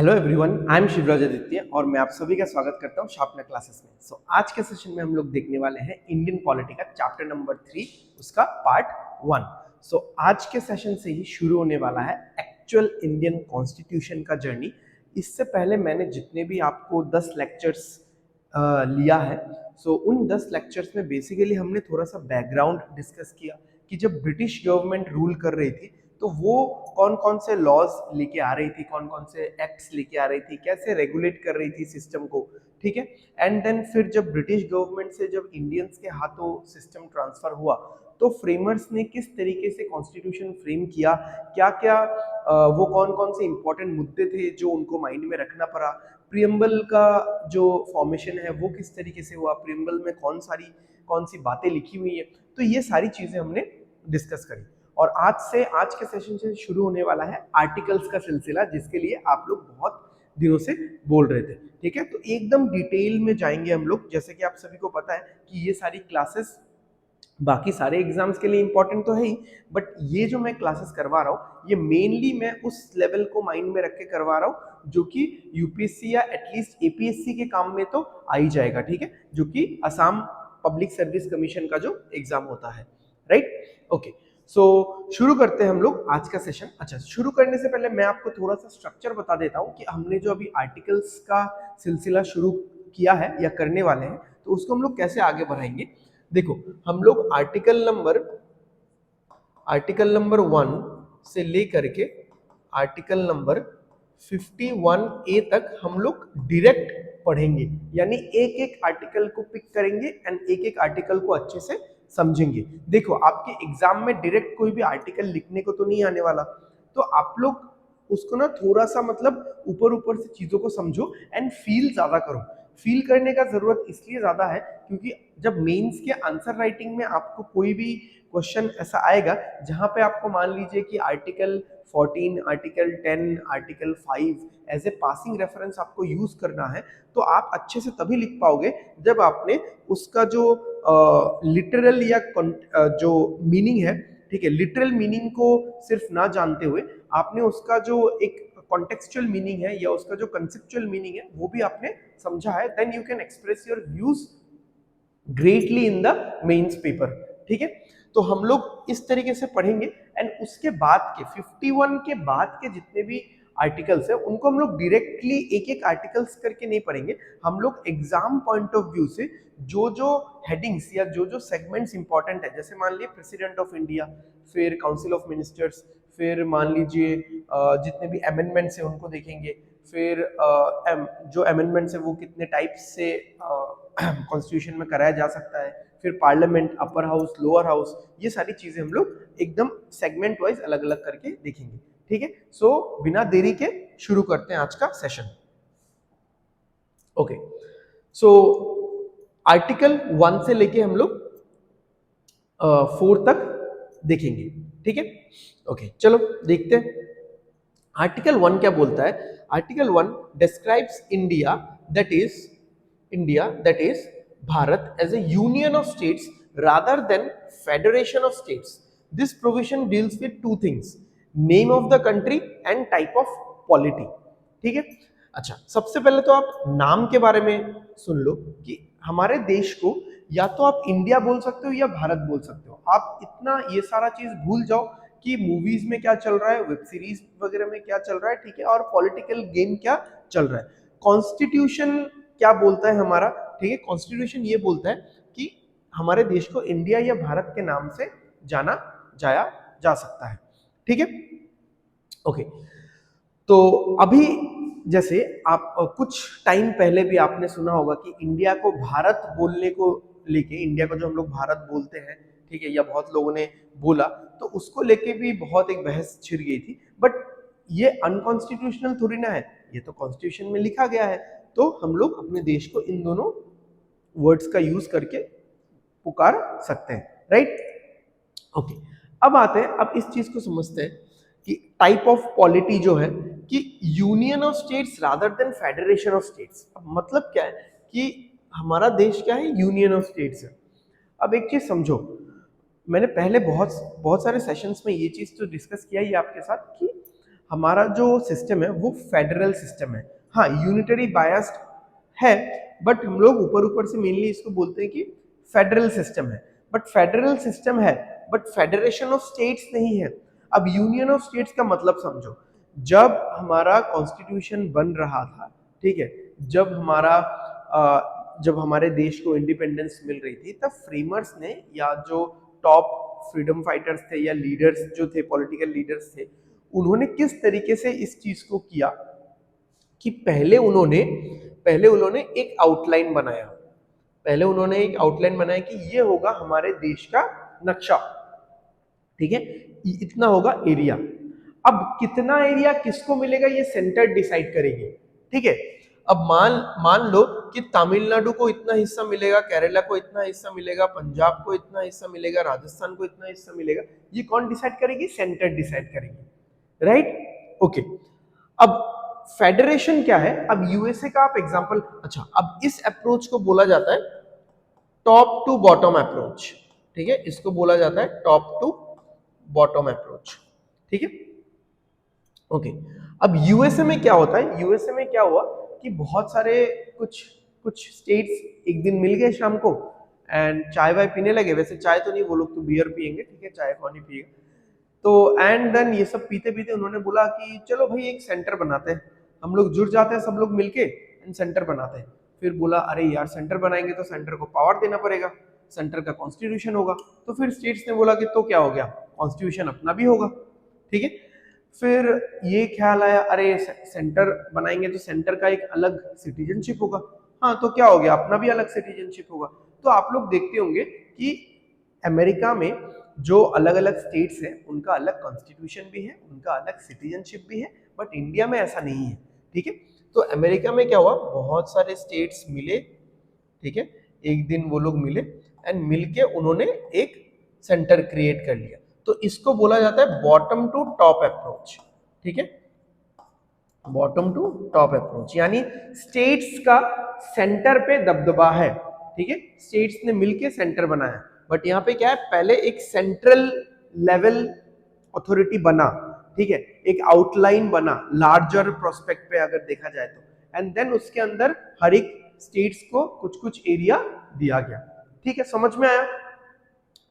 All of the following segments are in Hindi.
Hello everyone, I am Shivraj Aditya और मैं आप सभी का स्वागत करता हूं शार्पनर क्लासेस में। आज के सेशन में हम लोग देखने वाले हैं इंडियन पॉलिटी का चैप्टर नंबर 3, उसका पार्ट 1। आज के सेशन से ही शुरू होने वाला है एक्चुअल इंडियन कॉन्स्टिट्यूशन का जर्नी। इससे पहले मैंने जितने भी आपको 10 लेक्चर्स लिया है, उन 10 लेक्चर्स में बेसिकली हमने थोड़ा सा बैकग्राउंड डिस्कस किया कि जब ब्रिटिश गवर्नमेंट रूल कर रही थी तो वो कौन कौन से लॉज लेके आ रही थी, कौन कौन से एक्ट्स लेके आ रही थी, कैसे रेगुलेट कर रही थी सिस्टम को, ठीक है। एंड देन फिर जब ब्रिटिश गवर्नमेंट से जब इंडियंस के हाथों सिस्टम ट्रांसफर हुआ तो फ्रेमर्स ने किस तरीके से कॉन्स्टिट्यूशन फ्रेम किया, क्या क्या वो कौन कौन से इंपॉर्टेंट मुद्दे थे जो उनको माइंड में रखना पड़ा, प्रियम्बल का जो फॉर्मेशन है वो किस तरीके से हुआ, प्रियम्बल में कौन सी बातें लिखी हुई है, तो ये सारी चीजें हमने डिस्कस करी। और आज के सेशन से शुरू होने वाला है आर्टिकल्स का सिलसिला, जिसके लिए आप लोग बहुत दिनों से बोल रहे थे, ठीक है। तो एकदम डिटेल में जाएंगे हम लोग। जैसे कि आप सभी को पता है कि ये सारी क्लासेस बाकी सारे एग्जाम्स के लिए इंपॉर्टेंट तो है ही, बट ये जो मैं क्लासेस करवा रहा हूँ ये मेनली मैं उस लेवल को माइंड में रख के करवा रहा हूँ जो कि यूपीएससी या एटलीस्ट एपीएससी के काम में तो आ ही जाएगा, ठीक है, जो कि असम पब्लिक सर्विस कमीशन का जो एग्जाम होता है, राइट। ओके, शुरू करते हैं हम लोग आज का सेशन। अच्छा, शुरू करने से पहले मैं आपको थोड़ा सा स्ट्रक्चर बता देता हूँ कि हमने जो अभी आर्टिकल्स का सिलसिला शुरू किया है या करने वाले हैं तो उसको हम लोग कैसे आगे बढ़ाएंगे। देखो, हम लोग आर्टिकल नंबर 1 से लेकर के आर्टिकल नंबर 51A तक हम लोग डायरेक्ट पढ़ेंगे, यानी एक एक आर्टिकल को पिक करेंगे एंड एक एक आर्टिकल को अच्छे से समझेंगे। देखो, आपके एग्जाम में डायरेक्ट कोई भी आर्टिकल लिखने को तो नहीं आने वाला, तो आप लोग उसको ना थोड़ा सा मतलब ऊपर ऊपर से चीजों को समझो एंड फील ज्यादा करो। फील करने का जरूरत इसलिए ज्यादा है क्योंकि जब मेंस के आंसर राइटिंग में आपको कोई भी क्वेश्चन ऐसा आएगा जहां पे आपको मान लीजिए कि article 14, article 10, article 5 as a passing reference आपको यूज करना है, तो आप अच्छे से तभी लिख पाओगे जब आपने उसका जो लिटरल या जो मीनिंग है, ठीक है, लिटरल मीनिंग को सिर्फ ना जानते हुए आपने उसका जो एक कॉन्टेक्सचुअल मीनिंग है या उसका जो कंसेप्चुअल मीनिंग है वो भी आपने समझा है, then you can express your views greatly in the mains paper, ठीक है। तो हम लोग इस तरीके से पढ़ेंगे एंड उसके बाद के 51 के बाद के जितने भी आर्टिकल्स है उनको हम लोग डायरेक्टली एक एक आर्टिकल्स करके नहीं पढ़ेंगे। हम लोग एग्जाम पॉइंट ऑफ व्यू से जो जो हेडिंग्स या जो जो सेगमेंट्स इंपॉर्टेंट है, जैसे मान लीजिए प्रेसिडेंट ऑफ इंडिया, फिर काउंसिल ऑफ मिनिस्टर्स, फिर मान लीजिए जितने भी अमेंडमेंट्स है उनको देखेंगे, फिर जो अमेंडमेंट्स है वो कितने टाइप्स से कॉन्स्टिट्यूशन में कराया जा सकता है, फिर parliament, upper house, lower house, ये सारी चीजें हम लोग एकदम सेगमेंट वाइज अलग अलग करके देखेंगे, ठीक है। बिना देरी के शुरू करते हैं आज का सेशन। ओके, आर्टिकल 1 से लेके हम लोग 4 तक देखेंगे, ठीक है। ओके, चलो देखते हैं आर्टिकल 1 क्या बोलता है। Article 1 describes India that is Bharat as a union of states rather than federation of states. This provision deals with two things: name of the country and type of polity, ठीक है। अच्छा, सबसे पहले तो आप नाम के बारे में सुन लो कि हमारे देश को या तो आप इंडिया बोल सकते हो या भारत बोल सकते हो। आप इतना ये सारा चीज भूल जाओ कि मूवीज में क्या चल रहा है, वेब सीरीज वगैरह में क्या चल रहा है, ठीक है, और पॉलिटिकल गेम क्या चल रहा है। कॉन्स्टिट्यूशन क्या बोलता है हमारा, ठीक है, कॉन्स्टिट्यूशन ये बोलता है कि हमारे देश को इंडिया या भारत के नाम से जाया जा सकता है, ठीक है। ओके, तो अभी जैसे आप कुछ टाइम पहले भी आपने सुना होगा कि इंडिया को भारत बोलने को लेके, इंडिया को जो हम लोग भारत बोलते हैं, ठीक है, या बहुत लोगों ने बोला, तो उसको लेके भी बहुत एक बहस छिड़ गई थी। बट ये अनकॉन्स्टिट्यूशनल थोड़ी ना है, ये तो कॉन्स्टिट्यूशन में लिखा गया है, तो हम लोग अपने देश को इन दोनों वर्ड्स का यूज करके पुकार सकते हैं, राइट। ओके, अब आते हैं, अब इस चीज को समझते हैं कि टाइप ऑफ पॉलिटी जो है कि union of states rather than federation of states. अब मतलब क्या है कि हमारा देश क्या है, यूनियन ऑफ स्टेट्स है। अब एक चीज समझो, मैंने पहले बहुत सारे सेशंस में ये चीज तो डिस्कस किया ही आपके साथ कि हमारा जो सिस्टम है वो फेडरल सिस्टम है। हाँ, यूनिटरी बायस्ड है, बट हम लोग ऊपर ऊपर से मेनली इसको बोलते हैं कि फेडरल सिस्टम है। बट फेडरल सिस्टम है, बट फेडरेशन ऑफ स्टेट्स नहीं है। अब यूनियन ऑफ स्टेट्स का मतलब समझो, जब हमारा कॉन्स्टिट्यूशन बन रहा था, ठीक है, जब हमारे देश को इंडिपेंडेंस मिल रही थी, तब फ्रीमर्स ने या जो टॉप फ्रीडम फाइटर्स थे या लीडर्स जो थे, पॉलिटिकल लीडर्स थे, उन्होंने किस तरीके से इस चीज को किया कि पहले उन्होंने एक आउटलाइन बनाया। पहले उन्होंने एक आउटलाइन बनाया कि ये होगा हमारे देश का नक्शा, ठीक है, इतना होगा एरिया। अब कितना एरिया किसको मिलेगा ये सेंटर डिसाइड करेगी, ठीक है। अब मान लो कि तमिलनाडु को इतना हिस्सा मिलेगा, केरला को इतना हिस्सा मिलेगा, पंजाब को इतना हिस्सा मिलेगा, राजस्थान को इतना हिस्सा मिलेगा। ये कौन डिसाइड करेगी? सेंटर डिसाइड करेगी, राइट? ओके। अब फेडरेशन क्या है? अब यूएसए का आप एग्जांपल, अच्छा, अब इस अप्रोच को बोला जाता है टॉप टू बॉटम अप्रोच, ठीक है, इसको बोला जाता है टॉप टू बॉटम अप्रोच, ठीक है, ओके। अब यूएसए में क्या होता है? यूएसए में क्या हुआ कि बहुत सारे कुछ कुछ स्टेट्स एक दिन मिल गए शाम को एंड चाय वाय पीने लगे। वैसे चाय तो नहीं, वो लोग तो बियर पियेंगे, ठीक है, चाय कौन नहीं पिएगा। तो एंड देन ये सब पीते पीते उन्होंने बोला कि चलो भाई एक सेंटर बनाते हैं, हम लोग जुड़ जाते हैं सब लोग मिलके एंड सेंटर बनाते हैं। फिर बोला अरे यार सेंटर बनाएंगे तो सेंटर को पावर देना पड़ेगा, सेंटर का कॉन्स्टिट्यूशन होगा। तो फिर स्टेट्स ने बोला कि तो क्या हो गया, कॉन्स्टिट्यूशन अपना भी होगा, ठीक है। फिर ये ख्याल आया अरे सेंटर बनाएंगे तो सेंटर का एक अलग सिटीजनशिप होगा। हाँ, तो क्या हो गया, अपना भी अलग सिटीजनशिप होगा। तो आप लोग देखते होंगे कि अमेरिका में जो अलग अलग स्टेट्स हैं उनका अलग कॉन्स्टिट्यूशन भी है, उनका अलग सिटीजनशिप भी है, बट इंडिया में ऐसा नहीं है, ठीक है। तो अमेरिका में क्या हुआ, बहुत सारे स्टेट्स मिले, ठीक है, एक दिन वो लोग मिले एंड मिलके उन्होंने एक सेंटर क्रिएट कर लिया। तो इसको बोला जाता है बॉटम टू टॉप अप्रोच, ठीक है, बॉटम टू टॉप अप्रोच, यानी स्टेट्स का सेंटर पे दबदबा है, ठीक है, स्टेट्स ने मिलके सेंटर बनाया। बट यहाँ पे क्या है, पहले एक सेंट्रल लेवल अथॉरिटी बना, ठीक है, एक आउटलाइन बना लार्जर प्रोस्पेक्ट पे अगर देखा जाए तो, एंड देन उसके अंदर हर एक स्टेट्स को कुछ कुछ एरिया दिया गया, ठीक है, समझ में आया?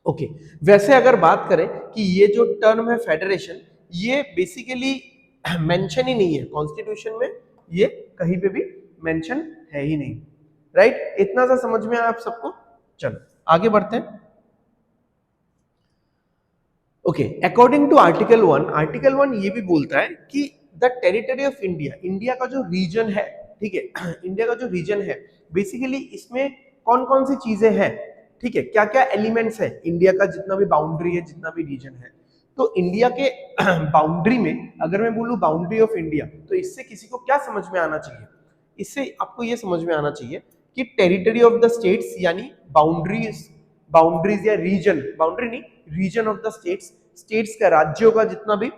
ओके। वैसे अगर बात करें कि ये जो टर्म है फेडरेशन, ये बेसिकली मेंशन ही नहीं है कॉन्स्टिट्यूशन में, ये कहीं पे भी मेंशन है ही नहीं, राइट? इतना सा समझ में आया आप सबको? चलो आगे बढ़ते हैं। Okay, according to article 1, article 1 ये भी बोलता है कि the territory of India, India का जो रीजन है, ठीक है, इंडिया का जो रीजन है, बेसिकली इसमें कौन कौन सी चीजें हैं, ठीक है, क्या क्या एलिमेंट्स है इंडिया का, जितना भी बाउंड्री है, जितना भी रीजन है। तो इंडिया के बाउंड्री में अगर मैं बोलूं बाउंड्री ऑफ इंडिया, तो इससे किसी को क्या समझ में आना चाहिए? इससे आपको ये समझ में आना चाहिए कि टेरिटरी ऑफ द स्टेट्स, यानी बाउंड्रीज या रीजन, बाउंड्री नहीं, region of the states, states का, राज्यों का जितना भी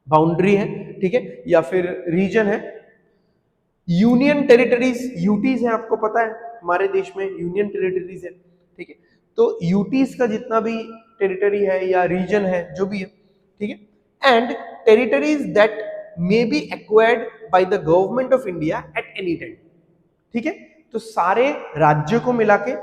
बाउंड्री है, ठीक है, या फिर रीजन है। यूनियन टेरिटरीज, यूटीज है, आपको पता है हमारे देश में यूनियन टेरिटरीज है, ठीक है, तो यूटीज का जितना भी टेरिटरी है या रीजन है जो भी है, ठीक है, and territories that may be acquired by the government of India at any time, ठीक है। तो सारे राज्यों को मिला के,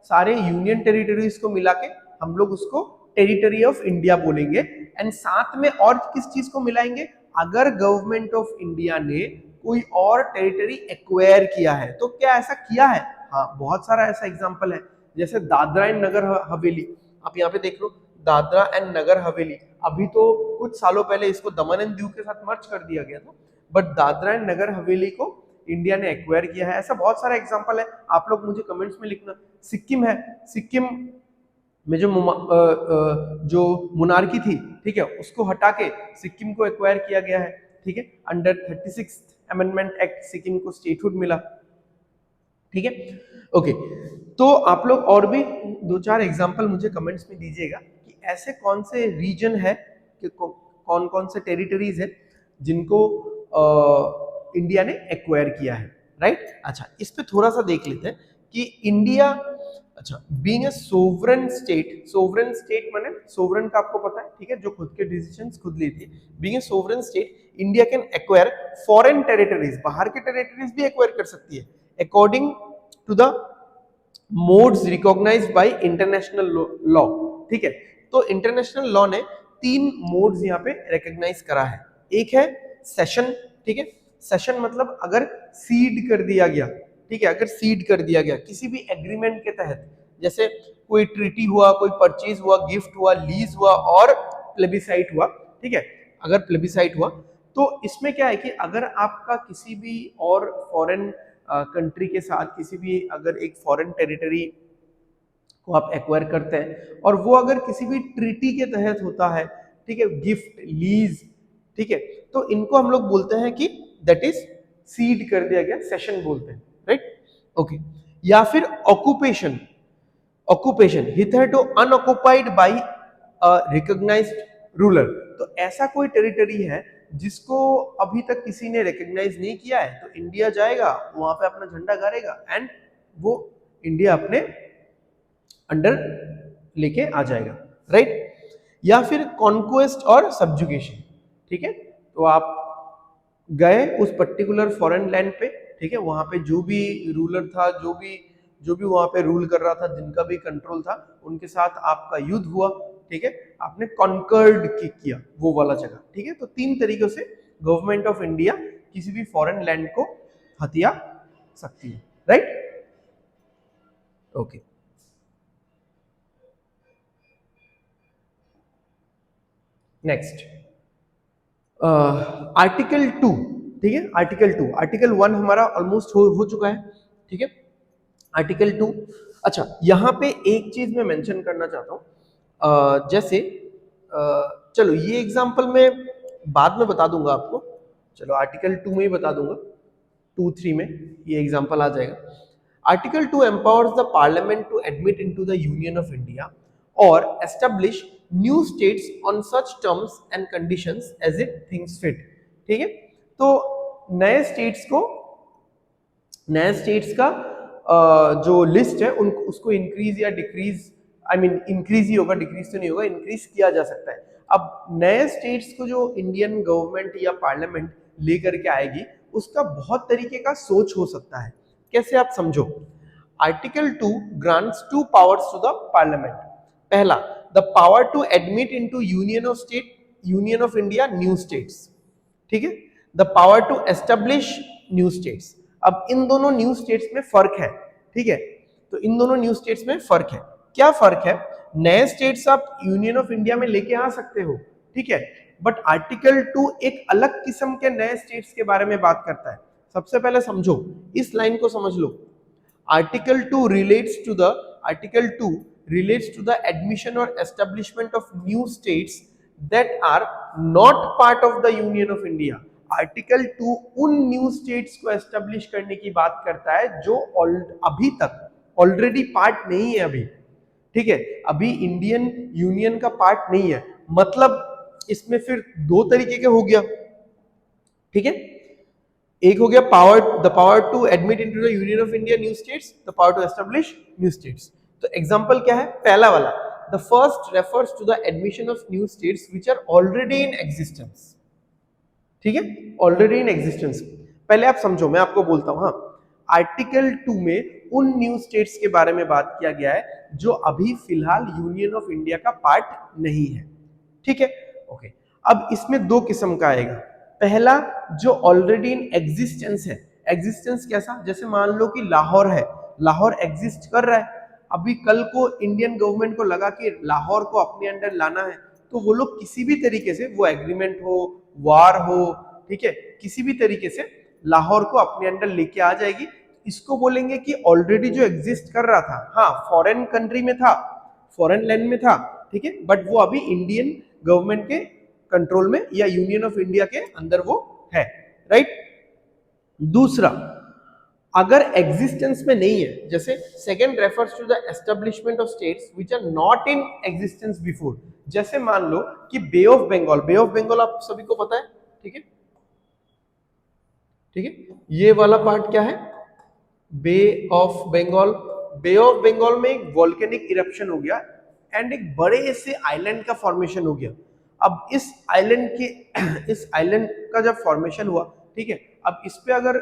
सारे यूनियन टेरिटरीज को मिला के हम लोग उसको टेरिटरी ऑफ इंडिया बोलेंगे। एंड साथ में और किस चीज को मिलाएंगे, अगर गवर्नमेंट ऑफ इंडिया ने कोई और टेरिटरी एक्वायर किया है, तो क्या ऐसा किया है? हाँ, बहुत सारा ऐसा एग्जांपल है, जैसे दादरा एंड नगर हवेली, आप यहाँ पे देख लो, दादरा एंड नगर हवेली, अभी तो कुछ सालों पहले इसको दमन एंड दीव के साथ मर्ज कर दिया गया था, बट दादरा एंड नगर हवेली को इंडिया ने एक्वायर किया है। ऐसा बहुत सारा एग्जांपल है, आप लोग मुझे कमेंट्स में लिखना। सिक्किम है, सिक्किम में जो मोनार्की थी, ठीक है, उसको हटा के सिक्किम को एक्वायर किया गया है, ठीक है, अंडर 36 अमेंडमेंट एक्ट सिक्किम को स्टेटहुड मिला, ठीक है, ओके। तो आप लोग और भी दो चार एग्जांपल मुझे कमेंट्स में दीजिएगा कि ऐसे कौन से रीजन है, कि कौन कौन से टेरिटरीज है जिनको इंडिया ने एक्वायर किया है, राइट? अच्छा, इस पे थोड़ा सा देख लेते हैं कि इंडिया अच्छा, बीइंग ए सोवरेन स्टेट माने सोवरेन का आपको पता है, ठीक है, जो खुद के डिसीजंस खुद लेती है। Being a sovereign state, India can acquire foreign territories, बाहर के टेरिटरीज भी एक्वायर कर सकती है, according to the modes recognised by international law, ठीक है। तो इंटरनेशनल लॉ ने 3 मोड्स यहाँ पे रिकॉग्नाइज करा है। एक है सेशन, ठीक है, सेशन मतलब अगर सीड कर दिया गया, ठीक है, अगर सीड कर दिया गया किसी भी एग्रीमेंट के तहत, जैसे कोई ट्रीटी हुआ, कोई परचेज हुआ, गिफ्ट हुआ, लीज हुआ और प्लेबिसाइट हुआ, ठीक है, अगर प्लेबिसाइट हुआ तो इसमें क्या है कि अगर आपका किसी भी और फॉरेन कंट्री के साथ किसी भी अगर एक फॉरेन टेरिटरी को आप एक्वायर करते हैं और वो अगर किसी भी ट्रीटी के तहत होता है, ठीक है, गिफ्ट, लीज, ठीक है, तो इनको हम लोग बोलते हैं कि दैट इज सीड कर दिया गया, सेशन बोलते हैं, राइट, ओके। या फिर occupation, occupation hitherto unoccupied by recognised ruler, तो ऐसा कोई टेरिटरी है जिसको अभी तक किसी ने रिकॉग्नाइज नहीं किया है, तो इंडिया जाएगा वहां पे अपना झंडा गाड़ेगा एंड वो इंडिया अपने अंडर लेके आ जाएगा, राइट। या फिर कॉन्क्वेस्ट और सब्जुगेशन, ठीक है, तो आप गए उस पर्टिकुलर फॉरेन लैंड पे, ठीक है, वहां पे जो भी रूलर था, जो भी वहां पे रूल कर रहा था, जिनका भी कंट्रोल था, उनके साथ आपका युद्ध हुआ, ठीक है, आपने कॉन्कर्ड किया वो वाला जगह, ठीक है। तो 3 तरीकों से गवर्नमेंट ऑफ इंडिया किसी भी फॉरेन लैंड को हथिया सकती है, राइट, ओके। नेक्स्ट आर्टिकल 2, ठीक है, आर्टिकल 2, आर्टिकल 1 हमारा ऑलमोस्ट हो चुका है, ठीक है, आर्टिकल 2। अच्छा, यहां पे एक चीज मैं मेंशन करना चाहता हूं, जैसे चलो ये एग्जांपल मैं बाद में बता दूंगा आपको, चलो आर्टिकल 2 में ही बता दूंगा, 2-3 में ये एग्जांपल आ जाएगा। Article 2 empowers the parliament to admit into the union of India or establish new states on such terms and conditions as it thinks fit, ठीक है। तो नए स्टेट्स को, नए स्टेट्स का जो लिस्ट है उनको उसको इंक्रीज या डिक्रीज, आई मीन इंक्रीज ही होगा, डिक्रीज तो नहीं होगा, इंक्रीज किया जा सकता है। अब नए स्टेट्स को जो इंडियन गवर्नमेंट या पार्लियामेंट लेकर के आएगी उसका बहुत तरीके का सोच हो सकता है। कैसे, आप समझो, article 2 grants 2 powers to the parliament. पहला, the power to admit into union of state, union of India new states, ठीक है, the power to establish new states. अब इन दोनों न्यू स्टेट्स में फर्क है, ठीक है, तो इन दोनों न्यू स्टेट्स में फर्क है। क्या फर्क है? नए स्टेट्स आप यूनियन ऑफ इंडिया में लेके आ सकते हो, ठीक है, बट आर्टिकल 2 एक अलग किस्म के नए स्टेट्स के बारे में बात करता है। सबसे पहले समझो, इस लाइन को समझ लो। Article 2 relates to the, article 2 relates to the admission or establishment of new states that are not part of the Union of India। Article 2 उन न्यू स्टेट्स को एस्टेब्लिश करने की बात करता है जो अभी तक ऑलरेडी पार्ट नहीं है अभी, ठीक है, अभी इंडियन यूनियन का पार्ट नहीं है। मतलब इसमें फिर 2 तरीके के हो गया, ठीक है, एक हो गया power, the power to admit into the union of India new states, the power to establish new states. तो एग्जांपल क्या है? पहला वाला, the first refers to the admission of new states which are already in existence, ठीक है, ऑलरेडी इन एग्जिस्टेंस। पहले आप समझो, मैं आपको बोलता हूं, हाँ, आर्टिकल 2 में उन न्यू स्टेट्स के बारे में बात किया गया है जो अभी फिलहाल यूनियन ऑफ इंडिया का पार्ट नहीं है, ठीक है, ओके। अब इसमें 2 किस्म का आएगा। पहला, जो ऑलरेडी इन एग्जिस्टेंस है। एग्जिस्टेंस कैसा? जैसे मान लो कि लाहौर है, लाहौर एग्जिस्ट कर रहा है, अभी कल को इंडियन गवर्नमेंट को लगा कि लाहौर को अपने अंडर लाना है, तो वो लोग किसी भी तरीके से, वो एग्रीमेंट हो, वार हो, ठीक है, किसी भी तरीके से लाहौर को अपने अंडर लेके आ जाएगी। इसको बोलेंगे कि ऑलरेडी जो एग्जिस्ट कर रहा था, हाँ, फॉरेन कंट्री में था, फॉरेन लैंड में था, ठीक है, बट वो अभी इंडियन गवर्नमेंट के कंट्रोल में या यूनियन ऑफ इंडिया के अंदर वो है, राइट। दूसरा, अगर एग्जिस्टेंस में नहीं है, जैसे second refers to the establishment of states which are not in existence before. जैसे मान लो कि bay of Bengal, bay of Bengal आप सभी को पता है, ठीक है, ठीक है, ये वाला पार्ट क्या है? Bay of Bengal, bay of Bengal में एक वोल्केनिक इरप्शन हो गया एंड एक बड़े से आइलैंड का फॉर्मेशन हो गया। अब इस आइलैंड के इस आइलैंड का जब फॉर्मेशन हुआ, ठीक है, अब इस पे अगर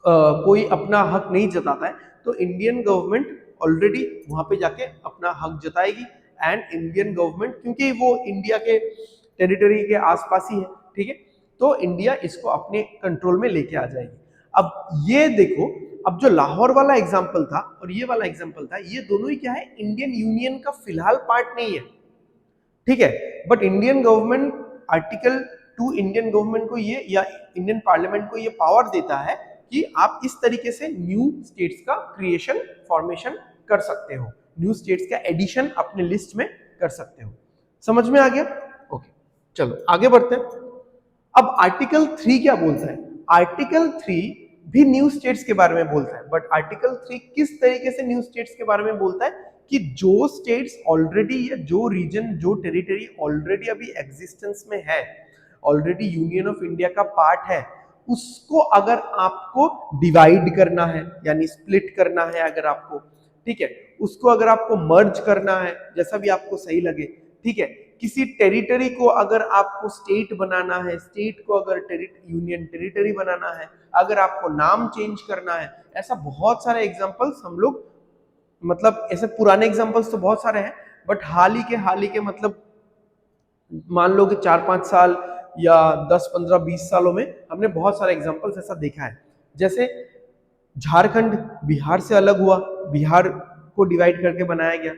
कोई अपना हक नहीं जताता है तो इंडियन गवर्नमेंट ऑलरेडी वहां पे जाके अपना हक जताएगी एंड इंडियन गवर्नमेंट, क्योंकि वो इंडिया के टेरिटरी के आसपास ही है, ठीक है, तो इंडिया इसको अपने कंट्रोल में लेके आ जाएगी। अब ये देखो, अब जो लाहौर वाला एग्जाम्पल था और ये वाला एग्जाम्पल था, ये दोनों ही क्या है, इंडियन यूनियन का फिलहाल पार्ट नहीं है, ठीक है, but Indian government article 2 Indian government को ये या इंडियन पार्लियामेंट को ये पावर देता है कि आप इस तरीके से न्यू स्टेट्स का क्रिएशन फॉर्मेशन कर सकते हो, न्यू स्टेट्स का एडिशन अपने लिस्ट में कर सकते हो। समझ में आ गया? ओके, चलो आगे बढ़ते हैं। अब आर्टिकल 3 क्या बोलता है? आर्टिकल 3 भी न्यू स्टेट्स के बारे में बोलता है, बट आर्टिकल 3 किस तरीके से न्यू स्टेट्स के बारे में बोलता है कि जो स्टेट्स ऑलरेडी या जो रीजन जो टेरिटरी ऑलरेडी अभी एग्जिस्टेंस में है, ऑलरेडी यूनियन ऑफ इंडिया का पार्ट है, उसको अगर आपको डिवाइड करना है यानी स्प्लिट करना है अगर आपको, ठीक है, उसको अगर आपको मर्ज करना है, जैसा भी आपको सही लगे, ठीक है, किसी टेरिटरी को अगर आपको स्टेट बनाना है, स्टेट को अगर यूनियन टेरिटरी बनाना है, अगर आपको नाम चेंज करना है, ऐसा बहुत सारे एग्जांपल्स हम लोग, मतलब ऐसे पुराने एग्जांपल्स तो बहुत सारे हैं, बट हाल ही के मतलब मान लो कि 4-5 साल या 10-15-20 सालों में हमने बहुत सारे एग्जांपल्स ऐसा देखा है। जैसे झारखंड बिहार से अलग हुआ, बिहार को डिवाइड करके बनाया गया,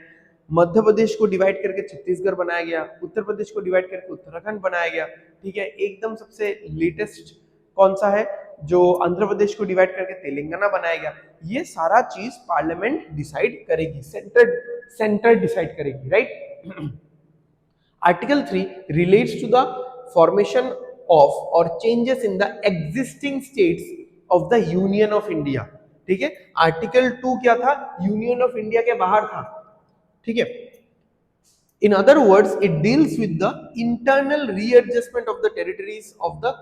मध्य प्रदेश को डिवाइड करके छत्तीसगढ़ बनाया गया, उत्तर प्रदेश को डिवाइड करके उत्तराखंड बनाया गया, ठीक है, एकदम सबसे लेटेस्ट कौन सा है, जो आंध्र प्रदेश को डिवाइड करके तेलंगाना बनाया गया। ये सारा चीज पार्लियामेंट डिसाइड करेगी, सेंटर डिसाइड करेगी, right. Article 3 relates to the formation of or changes in the existing states of the Union of India, ठीक है। आर्टिकल 2 क्या था? यूनियन ऑफ इंडिया के बाहर था, ठीक है। In other words, it deals with the internal readjustment of the territories of the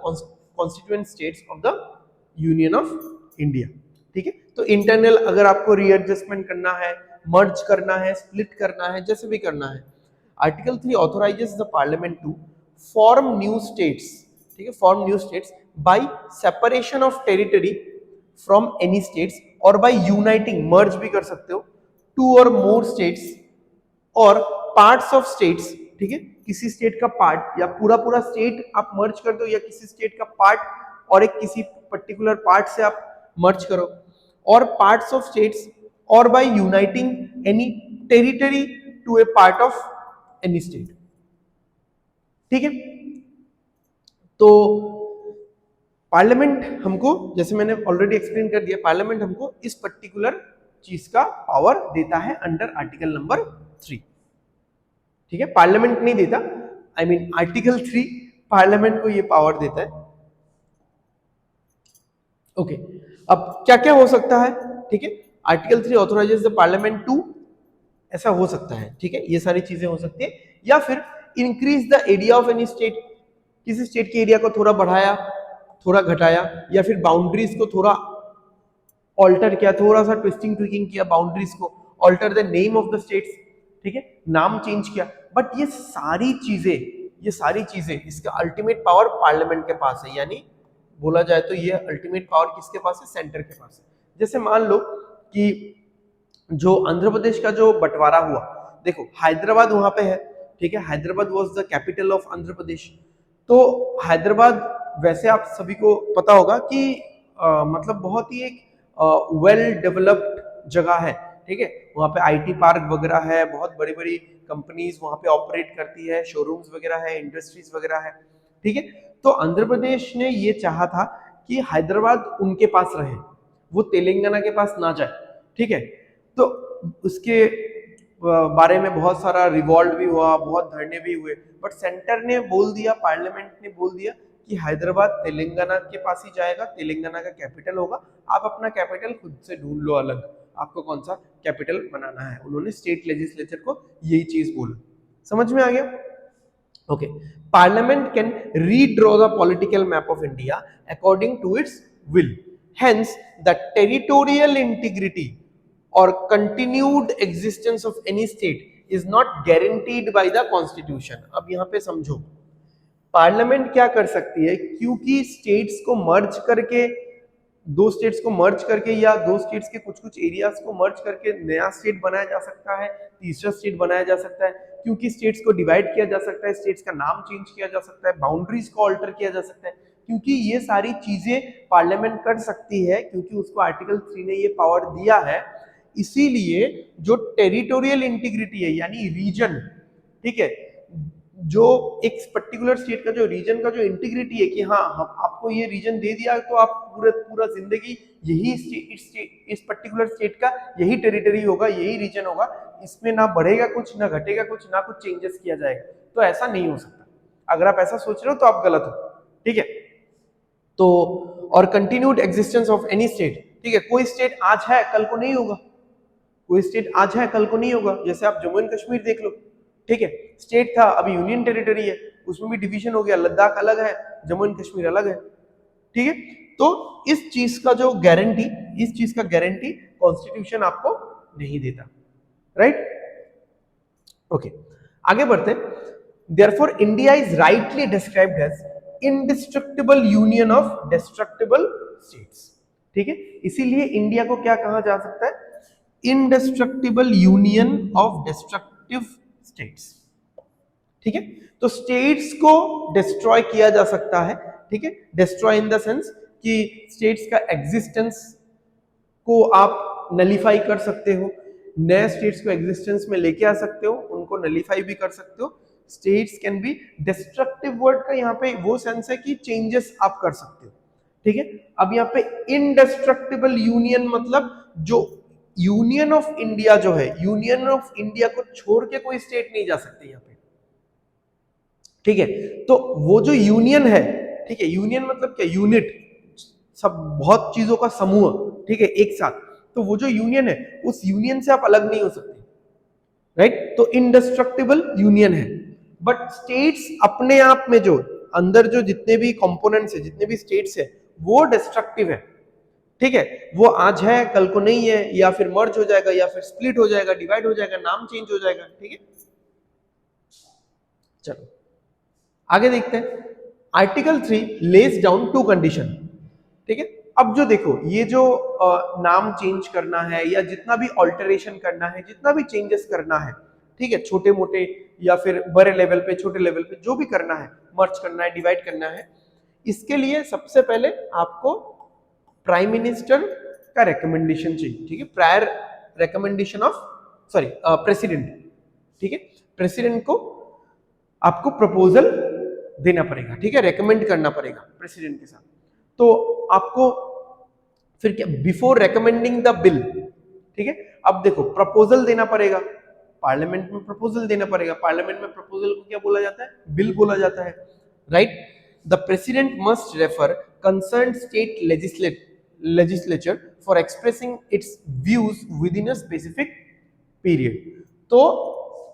constituent states of the Union of India, ठीक है। तो इंटरनल अगर आपको रीएडजस्टमेंट करना है, मर्ज करना है, स्प्लिट करना है, जैसे भी करना है, article 3 authorizes the parliament to form new states, ठीक है, form new states by separation of territory from any states or by uniting, merge भी कर सकते हो, two or more states और पार्ट्स ऑफ स्टेट्स, ठीक है, किसी स्टेट का पार्ट या पूरा पूरा स्टेट आप मर्ज कर दो, या किसी स्टेट का पार्ट और एक किसी पर्टिकुलर पार्ट से आप मर्ज करो, और पार्ट्स ऑफ स्टेट्स और by uniting any territory to a part of any state, ठीक है। तो पार्लियामेंट हमको, जैसे मैंने ऑलरेडी एक्सप्लेन कर दिया, पार्लियामेंट हमको इस पर्टिकुलर चीज का पावर देता है अंडर आर्टिकल नंबर 3, ठीक है। पार्लियामेंट नहीं देता, आई मीन आर्टिकल 3 पार्लियामेंट को ये पावर देता है, ओके। अब क्या क्या हो सकता है, ठीक है, आर्टिकल 3 ऑथोराइजेस द पार्लियामेंट टू, ऐसा हो सकता है, ठीक है, ये सारी चीजें हो सकती है, या फिर increase the area of any state, किसी स्टेट के एरिया को थोड़ा बढ़ाया, थोड़ा घटाया, या फिर बाउंड्रीज को थोड़ा ऑल्टर किया, थोड़ा सा ट्विस्टिंग ट्विकिंग किया बाउंड्रीज को, alter the name of the states, ठीक है, नाम चेंज किया। बट ये सारी चीजें इसका अल्टीमेट पावर पार्लियामेंट के पास है, यानी बोला जाए तो ये अल्टीमेट पावर किसके पास है? सेंटर के पास है। जैसे मान लो कि जो आंध्र प्रदेश का जो बंटवारा हुआ, देखो हैदराबाद वहां पे है, ठीक है, Hyderabad was the capital of Andhra Pradesh. तो हैदराबाद वैसे आप सभी को पता होगा कि मतलब बहुत ही एक वेल डेवलप्ड जगह है, ठीक है, वहाँ पे आईटी पार्क वगैरह है, बहुत बड़ी बड़ी कंपनीज वहाँ पे ऑपरेट करती है, शोरूम्स वगैरह है, इंडस्ट्रीज वगैरह है, ठीक है। तो आंध्र प्रदेश ने ये चाहा था कि हैदराबाद उनके पास रहे, वो तेलंगाना के पास ना जाए, ठीक है। तो उसके बारे में बहुत सारा रिवॉल्ट भी हुआ, बहुत धरने भी हुए, बट सेंटर ने बोल दिया, पार्लियामेंट ने बोल दिया कि हैदराबाद तेलंगाना के पास ही जाएगा, तेलंगाना का कैपिटल होगा, आप अपना कैपिटल खुद से ढूंढ लो अलग, आपको कौन सा कैपिटल बनाना है। उन्होंने स्टेट लेजिस्लेचर को यही चीज बोला। समझ में आ गया? Okay. Parliament can redraw the political map of India according to its will, hence the territorial integrity और continued existence of any state is not guaranteed by the constitution. अब यहां पे समझो, पार्लियामेंट क्या कर सकती है, क्योंकि स्टेट्स को मर्ज करके, दो स्टेट्स को मर्ज करके या दो स्टेट्स के कुछ कुछ एरियाज को मर्ज करके नया स्टेट बनाया जा सकता है, तीसरा स्टेट बनाया जा सकता है, क्योंकि स्टेट्स को डिवाइड किया जा सकता है, स्टेट्स का नाम चेंज किया जा सकता है, बाउंड्रीज को ऑल्टर किया जा सकता है, क्योंकि ये सारी चीजें पार्लियामेंट कर सकती है, क्योंकि उसको आर्टिकल 3 ने ये पावर दिया है। इसीलिए जो टेरिटोरियल इंटीग्रिटी है यानी रीजन, ठीक है, जो एक पर्टिकुलर स्टेट का जो रीजन का जो इंटीग्रिटी है कि हाँ हम आपको ये रीजन दे दिया तो आप पूरा जिंदगी यही इस पर्टिकुलर स्टेट का यही टेरिटरी होगा, यही रीजन होगा, इसमें ना बढ़ेगा कुछ ना घटेगा कुछ, ना कुछ चेंजेस किया जाएगा, तो ऐसा नहीं हो सकता। अगर आप ऐसा सोच रहे हो तो आप गलत हो, ठीक है। तो और continued existence of any state, ठीक है, कोई स्टेट आज है कल को नहीं होगा, कोई स्टेट आज है कल को नहीं होगा। जैसे आप जम्मू एंड कश्मीर देख लो, ठीक है, स्टेट था अभी यूनियन टेरिटरी है, उसमें भी डिवीजन हो गया, लद्दाख अलग है, जम्मू एंड कश्मीर अलग है, ठीक है। तो इस चीज का जो गारंटी, इस चीज का गारंटी कॉन्स्टिट्यूशन आपको नहीं देता, राइट। ओके, आगे बढ़ते। Therefore India is rightly described as indestructible union of destructible states, ठीक है। इसीलिए इंडिया को क्या कहा जा सकता है, indestructible union of destructive states, ठीक है। तो स्टेट्स को डिस्ट्रॉय किया जा सकता है, ठीक है, डिस्ट्रॉय इन द सेंस कि स्टेट्स का एग्जिस्टेंस को आप नलीफाई कर सकते हो, नए स्टेट्स को एग्जिस्टेंस में लेके आ सकते हो, उनको नलीफाई भी कर सकते हो। States can be destructive, word का यहाँ पे वो सेंस है कि चेंजेस आप कर सकते हो, ठीक है। अब यहाँ पे इंडिस्ट्रक्टिबल यूनियन मतलब जो यूनियन ऑफ इंडिया जो है, यूनियन ऑफ इंडिया को छोड़ के कोई स्टेट नहीं जा सकती यहाँ पे, ठीक है। तो वो जो यूनियन है, ठीक है, यूनियन मतलब क्या, यूनिट, सब बहुत चीजों का समूह, ठीक है, एक साथ। तो वो जो यूनियन है उस यूनियन से आप अलग नहीं हो सकते, राइट। तो इंडिस्ट्रक्टिबल यूनियन है। बट स्टेट्स अपने आप में जो अंदर जो जितने भी कंपोनेंट्स है, जितने भी स्टेट्स है, वो डिस्ट्रक्टिव है, ठीक है। वो आज है कल को नहीं है, या फिर मर्ज हो जाएगा, या फिर स्प्लिट हो जाएगा, डिवाइड हो जाएगा, नाम चेंज हो जाएगा, ठीक है। चलो आगे देखते हैं। आर्टिकल 3 लेज डाउन 2 कंडीशन, ठीक है। अब जो देखो, ये जो नाम चेंज करना है या जितना भी ऑल्टरेशन करना है, जितना भी चेंजेस करना है, ठीक है, छोटे मोटे या फिर बड़े लेवल पे, छोटे लेवल पे, जो भी करना है, मर्ज करना है, डिवाइड करना है, इसके लिए सबसे पहले आपको प्राइम मिनिस्टर का रिकमेंडेशन चाहिए, ठीक है, प्रायर रिकमेंडेशन ऑफ प्रेसिडेंट, ठीक है। प्रेसिडेंट को आपको प्रपोजल देना पड़ेगा, ठीक है, रेकमेंड करना पड़ेगा प्रेसिडेंट के साथ। तो आपको फिर क्या, बिफोर रेकमेंडिंग द बिल, ठीक है। अब देखो, प्रपोजल देना पड़ेगा, पार्लियामेंट में प्रपोजल देना पड़ेगा, पार्लियामेंट में प्रपोजल को क्या बोला जाता है, बिल बोला जाता है, right. The president must refer concern state legislature for expressing it's views with in a specific period. तो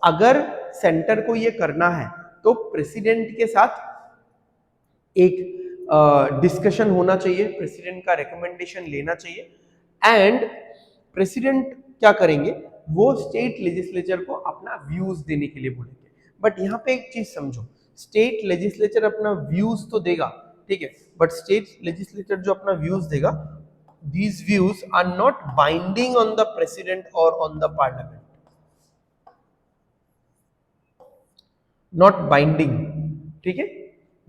अगर सेंटर को ये करना है तो प्रेसिडेंट के साथ एक डिस्कशन होना चाहिए, प्रेसिडेंट का रिकमेंडेशन लेना चाहिए, एंड प्रेसिडेंट क्या करेंगे, वो स्टेट लेजिस्लेचर को अपना व्यूज देने के लिए बोलेंगे। बट यहाँ पे एक चीज समझो, स्टेट लेजिस्लेचर अपना व्यूज तो देगा, ठीक है, बट स्टेट लेजिस्लेचर जो अपना व्यूज देगा, these views are not binding on the president or on the parliament, not binding, ठीक है।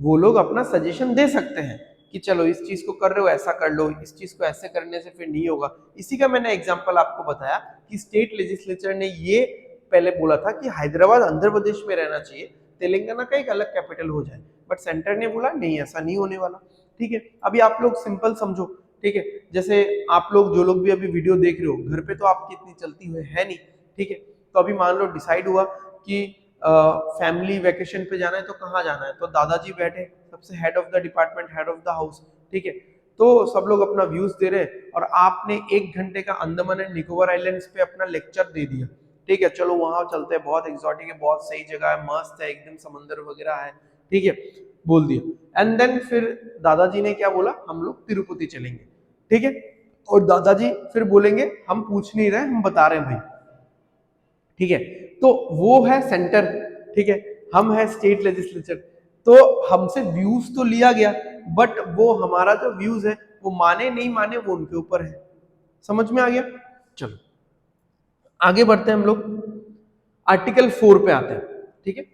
वो लोग अपना सजेशन दे सकते हैं कि चलो इस चीज को कर रहे हो ऐसा कर लो, इस चीज को ऐसे करने से फिर नहीं होगा। इसी का मैंने एग्जांपल आपको बताया कि स्टेट लेजिस्लेचर ने ये पहले बोला था कि हैदराबाद आंध्र प्रदेश में रहना चाहिए, तेलंगाना का एक अलग कैपिटल हो जाए, बट सेंटर ने बोला नहीं, ऐसा नहीं होने वाला, ठीक है। अभी आप लोग सिंपल समझो, ठीक है, जैसे आप लोग जो लोग भी अभी वीडियो देख रहे हो, घर पे तो आपकी इतनी चलती हुई है नहीं, ठीक है। तो अभी मान लो डिसाइड हुआ कि फैमिली वेकेशन पे जाना है, तो कहाँ जाना है, तो दादाजी बैठे सबसे head of the department, head of the house, ठीक है। तो सब लोग अपना व्यूज दे रहे हैं और आपने 1 घंटे का अंडमान एंड निकोबार आइलैंड्स पे अपना लेक्चर दे दिया, ठीक है, चलो वहां चलते हैं, बहुत एक्सोटिक है, बहुत सही जगह है, मस्त है, एकदम समंदर वगैरह है, ठीक है, बोल दिया। एंड देन फिर दादाजी ने क्या बोला, हम लोग तिरुपति चलेंगे, ठीक है। और दादाजी फिर बोलेंगे हम पूछ नहीं रहे, हम बता रहे हैं भाई, ठीक है। तो वो है सेंटर, ठीक है, हम है स्टेट लेजिस्लेचर। तो हमसे व्यूज तो लिया गया, बट वो हमारा जो व्यूज है वो माने नहीं माने वो उनके ऊपर है। समझ में आ गया? चलो आगे बढ़ते हैं हम लोग, आर्टिकल 4 पे आते हैं, ठीक है।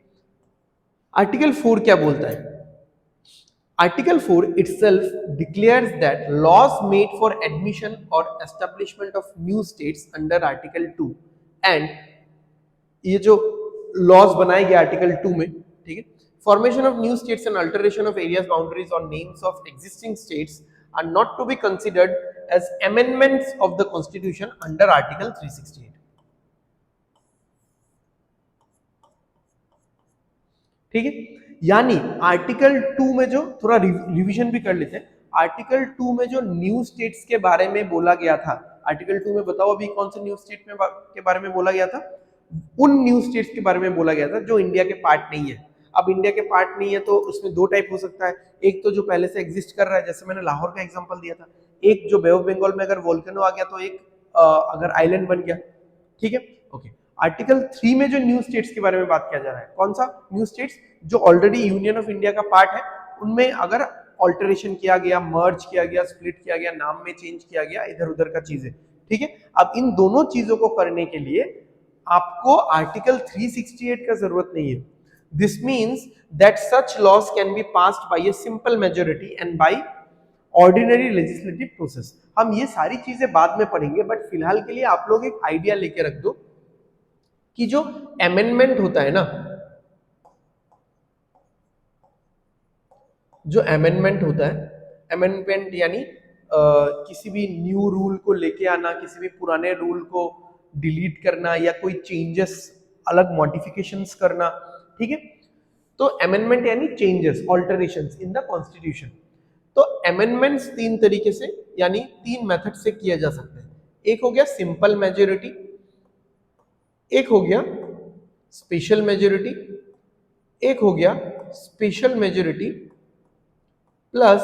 आर्टिकल 4 क्या बोलता है? Article 4 itself declares that laws made for admission or establishment of new states under Article 2 and ये जो लॉज बनाए गए आर्टिकल 2 में, ठीक है, formation of new states and alteration of areas boundaries और names of existing states are not to be considered as amendments of the constitution under article 368। ठीक है, यानी आर्टिकल 2 में जो थोड़ा रिवीजन भी कर लेते हैं, आर्टिकल 2 में जो न्यू स्टेट्स के बारे में बोला गया था, आर्टिकल 2 में बताओ अभी कौन से न्यू स्टेट में के बारे में बोला गया था? उन न्यू स्टेट्स के बारे में बोला गया था जो इंडिया के पार्ट नहीं है। अब इंडिया के पार्ट नहीं है तो उसमें दो टाइप हो सकता है, एक तो जो पहले से एग्जिस्ट कर रहा है, जैसे मैंने लाहौर का एग्जांपल दिया था, एक जो बे ऑफ बंगाल में अगर वोल्केनो आ गया तो एक अगर आइलैंड बन गया, ठीक है, ओके। आर्टिकल 3 में जो न्यू स्टेट्स के बारे में बात किया जा रहा है, कौन सा न्यू स्टेट्स? जो ऑलरेडी यूनियन ऑफ इंडिया का पार्ट है, उनमें अगर ऑल्टरेशन किया गया, मर्ज किया गया, स्प्लिट किया गया, नाम में चेंज किया गया, इधर उधर का चीजें, ठीक है। अब इन दोनों चीजों को करने के लिए आपको आर्टिकल 368 का जरूरत नहीं है। This means that such laws can be passed by a simple majority and by ordinary legislative process. हम ये सारी चीजें बाद में पढ़ेंगे, बट फिलहाल के लिए आप लोग एक आइडिया लेके रख दो कि जो अमेंडमेंट होता है ना, जो अमेंडमेंट होता है, अमेंडमेंट यानी किसी भी न्यू रूल को लेके आना, किसी भी पुराने रूल को डिलीट करना या कोई चेंजेस, अलग मॉडिफिकेशंस करना, ठीक है। तो अमेंडमेंट यानी चेंजेस, ऑल्टरेशंस इन द कॉन्स्टिट्यूशन। तो अमेंडमेंट्स तीन तरीके से यानी तीन मेथड से किया जा सकता है। एक हो गया सिंपल मेजॉरिटी, एक हो गया स्पेशल मेजॉरिटी, एक हो गया special majority plus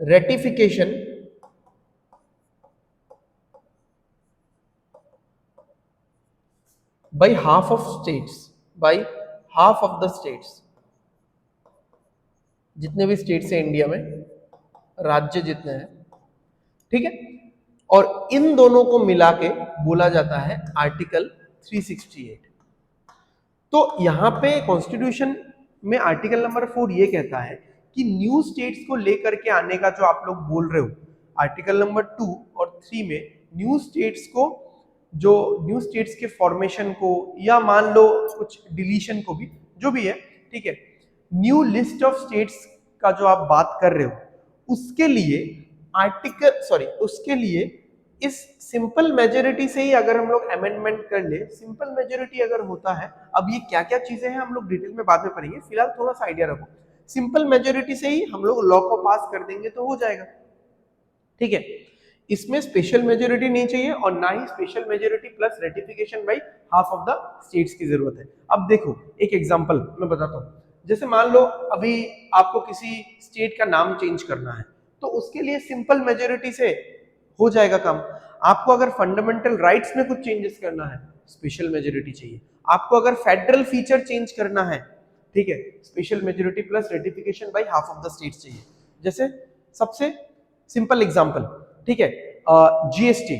ratification by half of states, bye half of the states. जितने भी स्टेट्स हैं इंडिया में, राज्य जितने हैं, ठीक है, और इन दोनों को मिला के बोला जाता है आर्टिकल 368। तो यहां पे कॉन्स्टिट्यूशन में आर्टिकल नंबर 4 ये कहता है कि न्यू स्टेट्स को लेकर के आने का जो आप लोग बोल रहे हो, आर्टिकल नंबर 2 और 3 में न्यू स्टेट्स को, जो न्यू स्टेट्स के फॉर्मेशन को या मान लो कुछ डिलीशन को भी, जो भी है, ठीक है, न्यू लिस्ट ऑफ स्टेट्स का जो आप बात कर रहे हो, उसके लिए उसके लिए इस सिंपल मेजॉरिटी से ही अगर हम लोग अमेंडमेंट कर ले, सिंपल मेजॉरिटी अगर होता है, अब ये क्या क्या चीजें हैं हम लोग डिटेल में बाद में पढ़ेंगे, फिलहाल थोड़ा सा आइडिया रखो। सिंपल मेजॉरिटी से ही हम लोग लॉ को पास कर देंगे तो हो जाएगा, ठीक है। इसमें स्पेशल मेजॉरिटी नहीं चाहिए और ना ही special majority plus ratification by half of the states की जरूरत है। अब देखो एक एग्जांपल मैं बताता हूं, जैसे मान लो अभी आपको किसी स्टेट का नाम चेंज करना है, तो उसके लिए सिंपल मेजॉरिटी से हो जाएगा काम। आपको अगर फंडामेंटल राइट्स में कुछ चेंजेस करना है, स्पेशल मेजॉरिटी चाहिए। आपको अगर फेडरल फीचर चेंज करना है, ठीक है, special majority plus ratification by half of the states चाहिए। जैसे सबसे सिंपल एग्जांपल, ठीक है, जीएसटी,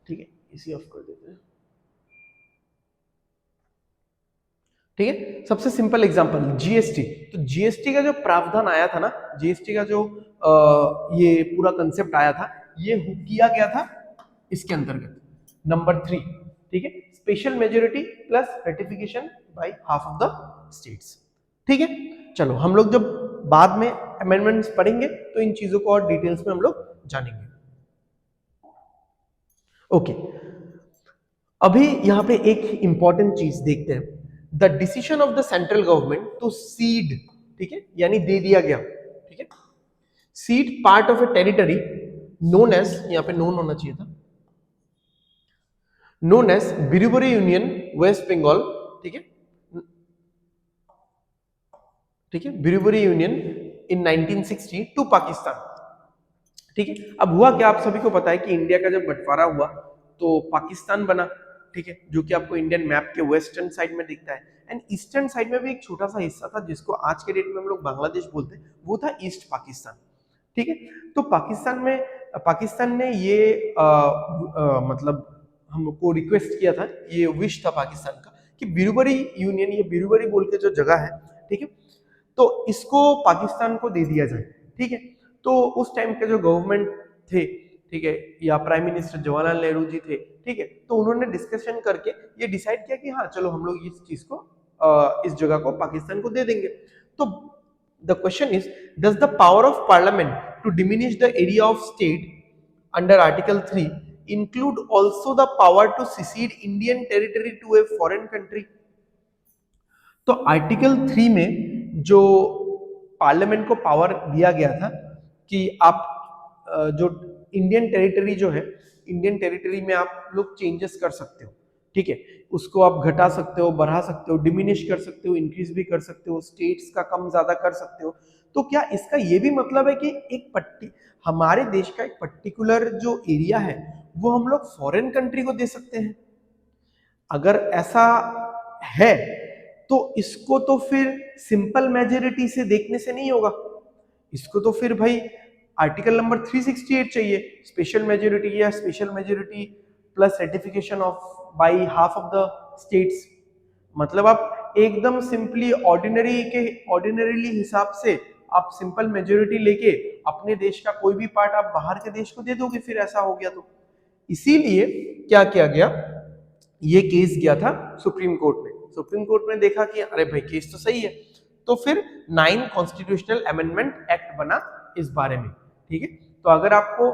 ठीक है, इसी ऑफ कर देते हैं, ठीक है, सबसे सिंपल एग्जांपल जीएसटी। तो जीएसटी का जो प्रावधान आया था ना, जीएसटी का जो ये पूरा कंसेप्ट आया था, ये किया गया था इसके अंतर्गत नंबर 3, ठीक है, special majority plus ratification by half of the states, ठीक है। चलो हम लोग जब बाद में अमेंडमेंट्स पढ़ेंगे तो इन चीजों को और डिटेल्स में हम लोग जानेंगे, ओके। अभी यहां पे एक इंपॉर्टेंट चीज देखते हैं, the decision of the central government to cede, ठीक है, यानी दे दिया गया, ठीक है, cede part of a territory known as, यहां पे नोन होना चाहिए था, known as Berubari union West Bengal, ठीक है, ठीक है, Berubari union in 1960 to Pakistan, ठीक है। अब हुआ क्या, आप सभी को पता है कि इंडिया का जब बंटवारा हुआ तो पाकिस्तान बना, ठीक है, जो कि आपको इंडियन मैप के वेस्टर्न साइड में दिखता है। एंड ईस्टर्न साइड में भी एक छोटा सा हिस्सा था जिसको आज के डेट में हम लोग बांग्लादेश बोलते हैं, वो था ईस्ट पाकिस्तान, ठीक है। तो पाकिस्तान ने ये मतलब हमको रिक्वेस्ट किया था, ये विश था पाकिस्तान का कि बिरुबरी यूनियन, ये बिरुबरी बोल के जो जगह है, ठीक है, तो इसको पाकिस्तान को दे दिया जाए, ठीक है। तो उस टाइम के जो गवर्नमेंट थे, ठीक है, या प्राइम मिनिस्टर जवाहरलाल नेहरू जी थे, ठीक है, तो उन्होंने डिस्कशन करके ये डिसाइड किया कि हाँ चलो हम लोग इस चीज को इस जगह को पाकिस्तान को दे देंगे। तो the question is, does the power of parliament to diminish the area of state under article 3 include also the power to secede Indian territory to a foreign country? तो आर्टिकल 3 में जो पार्लियामेंट को पावर दिया गया था कि आप जो इंडियन टेरिटरी जो है, इंडियन टेरिटरी में आप लोग चेंजेस कर सकते हो, ठीक है, उसको आप घटा सकते हो, बढ़ा सकते हो, डिमिनिश कर सकते हो, इंक्रीज भी कर सकते हो, स्टेट्स का कम ज्यादा कर सकते हो। तो क्या इसका ये भी मतलब है कि हमारे देश का एक पर्टिकुलर जो एरिया है वो हम लोग फॉरेन कंट्री को दे सकते हैं? अगर ऐसा है तो इसको तो फिर सिंपल मेजोरिटी से देखने से नहीं होगा, इसको तो फिर भाई आर्टिकल नंबर 368 चाहिए, स्पेशल मेजोरिटी या special majority plus ratification of bye half of the states. मतलब आप एकदम सिंपली ऑर्डिनरीली हिसाब से आप सिंपल मेजोरिटी लेके अपने देश का कोई भी पार्ट आप बाहर के देश को दे दोगे फिर ऐसा हो गया तो। इसीलिए क्या किया गया, ये केस गया था सुप्रीम कोर्ट में। सुप्रीम कोर्ट ने देखा कि अरे भाई केस तो सही है, तो फिर 9 कॉन्स्टिट्यूशनल अमेंडमेंट एक्ट बना इस बारे में, ठीक है। तो अगर आपको